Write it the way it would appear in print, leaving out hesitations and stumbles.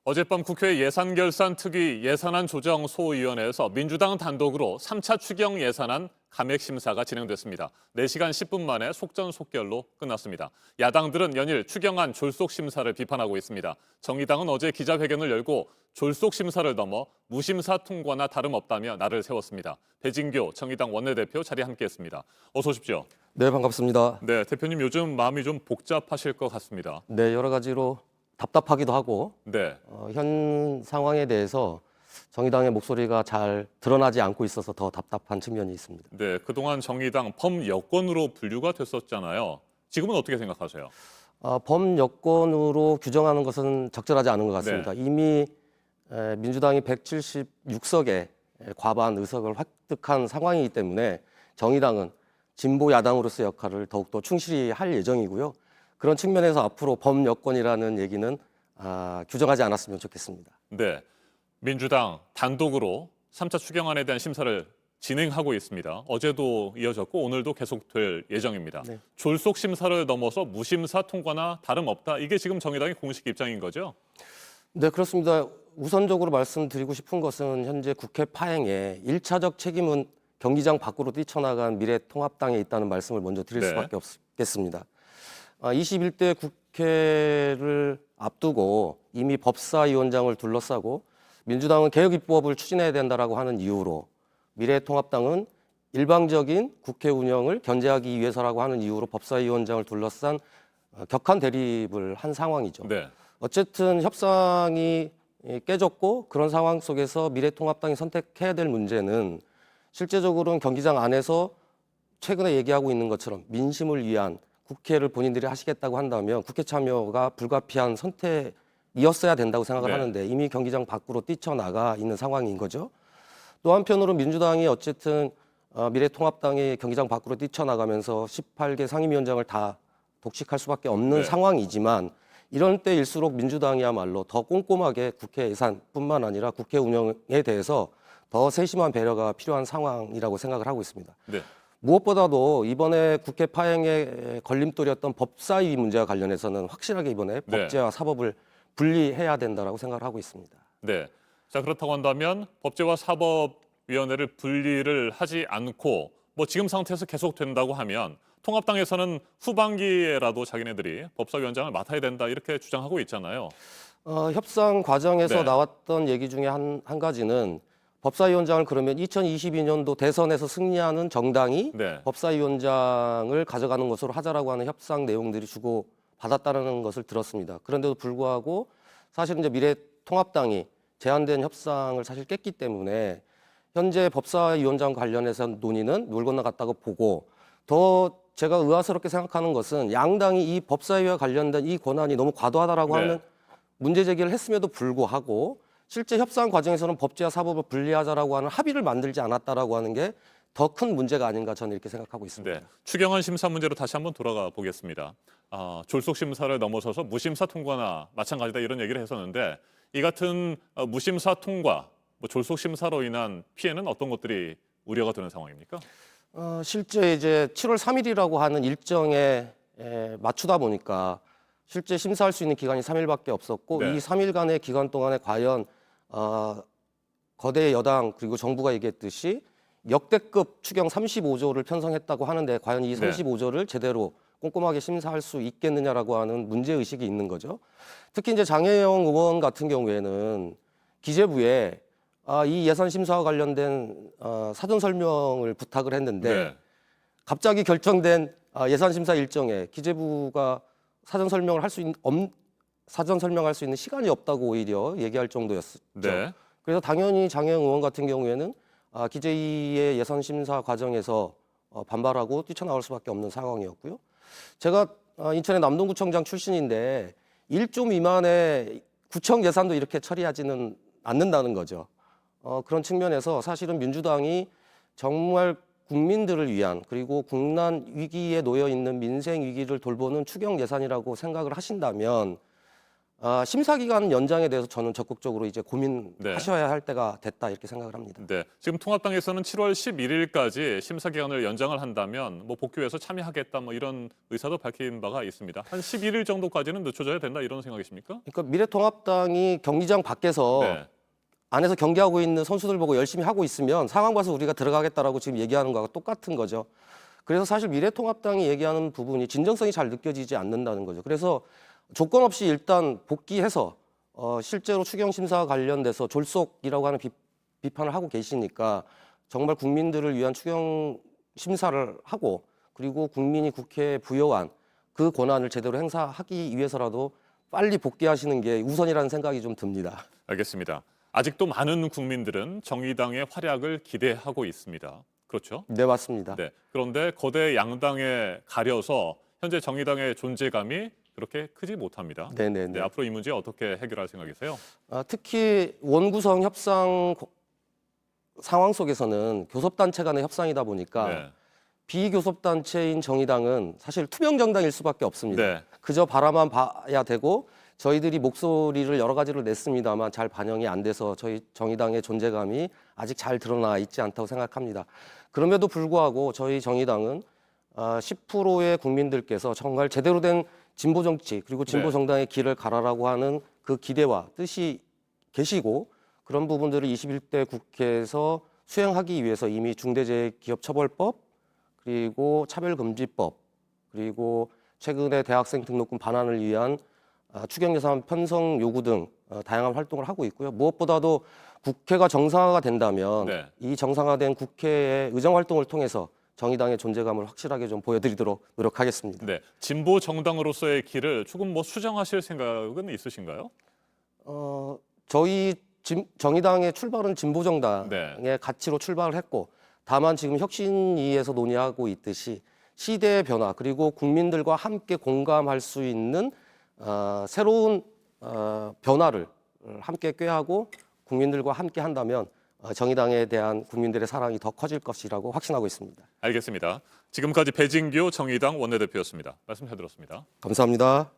어젯밤 국회 예산결산특위 예산안 조정 소위원회에서 민주당 단독으로 3차 추경 예산안 감액 심사가 진행됐습니다. 4시간 10분 만에 속전속결로 끝났습니다. 야당들은 연일 추경안 졸속 심사를 비판하고 있습니다. 정의당은 어제 기자회견을 열고 졸속 심사를 넘어 무심사 통과나 다름없다며 날을 세웠습니다. 배진교 정의당 원내대표 자리에 함께했습니다. 어서 오십시오. 네, 반갑습니다. 네, 대표님 요즘 마음이 좀 복잡하실 것 같습니다. 네, 여러 가지로 답답하기도 하고 네. 현 상황에 대해서 정의당의 목소리가 잘 드러나지 않고 있어서 더 답답한 측면이 있습니다. 네, 그동안 정의당 범여권으로 분류가 됐었잖아요. 지금은 어떻게 생각하세요? 범여권으로 규정하는 것은 적절하지 않은 것 같습니다. 네. 이미 민주당이 176석의 과반 의석을 획득한 상황이기 때문에 정의당은 진보 야당으로서의 역할을 더욱더 충실히 할 예정이고요. 그런 측면에서 앞으로 범여권이라는 얘기는 규정하지 않았으면 좋겠습니다. 네, 민주당 단독으로 3차 추경안에 대한 심사를 진행하고 있습니다. 어제도 이어졌고 오늘도 계속될 예정입니다. 네. 졸속 심사를 넘어서 무심사 통과나 다름없다. 이게 지금 정의당의 공식 입장인 거죠? 네, 그렇습니다. 우선적으로 말씀드리고 싶은 것은 현재 국회 파행에 1차적 책임은 경기장 밖으로 뛰쳐나간 미래통합당에 있다는 말씀을 먼저 드릴 네. 수밖에 없겠습니다. 21대 국회를 앞두고 이미 법사위원장을 둘러싸고 민주당은 개혁입법을 추진해야 된다라고 하는 이유로 미래통합당은 일방적인 국회 운영을 견제하기 위해서라고 하는 이유로 법사위원장을 둘러싼 격한 대립을 한 상황이죠. 네. 어쨌든 협상이 깨졌고 그런 상황 속에서 미래통합당이 선택해야 될 문제는 실제적으로는 경기장 안에서 최근에 얘기하고 있는 것처럼 민심을 위한 국회를 본인들이 하시겠다고 한다면 국회 참여가 불가피한 선택이었어야 된다고 생각을 네. 하는데 이미 경기장 밖으로 뛰쳐나가 있는 상황인 거죠. 또 한편으로 민주당이 어쨌든 미래통합당이 경기장 밖으로 뛰쳐나가면서 18개 상임위원장을 다 독식할 수밖에 없는 네. 상황이지만 이런 때일수록 민주당이야말로 더 꼼꼼하게 국회 예산뿐만 아니라 국회 운영에 대해서 더 세심한 배려가 필요한 상황이라고 생각을 하고 있습니다. 네. 무엇보다도 이번에 국회 파행의 걸림돌이었던 법사위 문제와 관련해서는 확실하게 이번에 네. 법제와 사법을 분리해야 된다라고 생각을 하고 있습니다. 네. 자, 그렇다고 한다면 법제와 사법위원회를 분리를 하지 않고 지금 상태에서 계속 된다고 하면 통합당에서는 후반기에라도 자기네들이 법사위원장을 맡아야 된다 이렇게 주장하고 있잖아요. 협상 과정에서 네. 나왔던 얘기 중에 한 가지는 법사위원장을 그러면 2022년도 대선에서 승리하는 정당이 네. 법사위원장을 가져가는 것으로 하자라고 하는 협상 내용들이 주고 받았다는 것을 들었습니다. 그런데도 불구하고 사실 이제 미래통합당이 제한된 협상을 사실 깼기 때문에 현재 법사위원장 관련해서 논의는 물 건너갔다고 보고 더 제가 의아스럽게 생각하는 것은 양당이 이 법사위와 관련된 이 권한이 너무 과도하다라고 네. 하는 문제 제기를 했음에도 불구하고 실제 협상 과정에서는 법제와 사법을 분리하자라고 하는 합의를 만들지 않았다라고 하는 게 더 큰 문제가 아닌가 저는 이렇게 생각하고 있습니다. 네. 추경안 심사 문제로 다시 한번 돌아가 보겠습니다. 졸속 심사를 넘어서서 무심사 통과나 마찬가지다 이런 얘기를 했었는데 이 같은 무심사 통과, 졸속 심사로 인한 피해는 어떤 것들이 우려가 되는 상황입니까? 실제 이제 7월 3일이라고 하는 일정에 맞추다 보니까 실제 심사할 수 있는 기간이 3일밖에 없었고 네. 이 3일간의 기간 동안에 과연 거대 여당 그리고 정부가 얘기했듯이 역대급 추경 35조를 편성했다고 하는데 과연 이 네. 35조를 제대로 꼼꼼하게 심사할 수 있겠느냐라고 하는 문제 의식이 있는 거죠. 특히 이제 장혜영 의원 같은 경우에는 기재부에 이 예산 심사와 관련된 사전 설명을 부탁을 했는데 네. 갑자기 결정된 예산 심사 일정에 기재부가 사전 설명을 할 수 있는 사전 설명할 수 있는 시간이 없다고 오히려 얘기할 정도였죠. 네. 그래서 당연히 장혜영 의원 같은 경우에는 기재위의 예산 심사 과정에서 반발하고 뛰쳐나올 수밖에 없는 상황이었고요. 제가 인천의 남동구청장 출신인데 1조 미만의 구청 예산도 이렇게 처리하지는 않는다는 거죠. 그런 측면에서 사실은 민주당이 정말 국민들을 위한 그리고 국난 위기에 놓여 있는 민생 위기를 돌보는 추경 예산이라고 생각을 하신다면 심사 기간 연장에 대해서 저는 적극적으로 이제 고민하셔야 할 때가 됐다 이렇게 생각을 합니다. 네, 지금 통합당에서는 7월 11일까지 심사 기간을 연장을 한다면 뭐 복귀해서 참여하겠다 뭐 이런 의사도 밝힌 바가 있습니다. 한 11일 정도까지는 늦춰져야 된다 이런 생각이십니까? 그러니까 미래통합당이 경기장 밖에서 네, 안에서 경기하고 있는 선수들 보고 열심히 하고 있으면 상황 봐서 우리가 들어가겠다라고 지금 얘기하는 거하고 똑같은 거죠. 그래서 사실 미래통합당이 얘기하는 부분이 진정성이 잘 느껴지지 않는다는 거죠. 그래서 조건 없이 일단 복귀해서 실제로 추경 심사 관련돼서 졸속이라고 하는 비판을 하고 계시니까 정말 국민들을 위한 추경 심사를 하고 그리고 국민이 국회에 부여한 그 권한을 제대로 행사하기 위해서라도 빨리 복귀하시는 게 우선이라는 생각이 좀 듭니다. 알겠습니다. 아직도 많은 국민들은 정의당의 활약을 기대하고 있습니다. 그렇죠? 네, 맞습니다. 네. 그런데 거대 양당에 가려서 현재 정의당의 존재감이 그렇게 크지 못합니다. 네네네. 네, 앞으로 이 문제 어떻게 해결할 생각이세요? 특히 원구성 협상 상황 속에서는 교섭단체 간의 협상이다 보니까 네. 비교섭단체인 정의당은 사실 투명정당일 수밖에 없습니다. 네. 그저 바라만 봐야 되고 저희들이 목소리를 여러 가지를 냈습니다만 잘 반영이 안 돼서 저희 정의당의 존재감이 아직 잘 드러나 있지 않다고 생각합니다. 그럼에도 불구하고 저희 정의당은 10%의 국민들께서 정말 제대로 된 진보 정치 그리고 진보 네. 정당의 길을 가라라고 하는 그 기대와 뜻이 계시고 그런 부분들을 21대 국회에서 수행하기 위해서 이미 중대재해기업처벌법 그리고 차별금지법 그리고 최근에 대학생 등록금 반환을 위한 추경예산 편성 요구 등 다양한 활동을 하고 있고요. 무엇보다도 국회가 정상화가 된다면 네. 이 정상화된 국회의 의정 활동을 통해서 정의당의 존재감을 확실하게 좀 보여드리도록 노력하겠습니다. 네. 진보 정당으로서의 길을 조금 뭐 수정하실 생각은 있으신가요? 저희 정의당의 출발은 진보 정당의 네. 가치로 출발을 했고 다만 지금 혁신위에서 논의하고 있듯이 시대의 변화 그리고 국민들과 함께 공감할 수 있는 새로운 변화를 함께 꾀하고 국민들과 함께 한다면 정의당에 대한 국민들의 사랑이 더 커질 것이라고 확신하고 있습니다. 알겠습니다. 지금까지 배진규 정의당 원내대표였습니다. 말씀 잘 들었습니다. 감사합니다.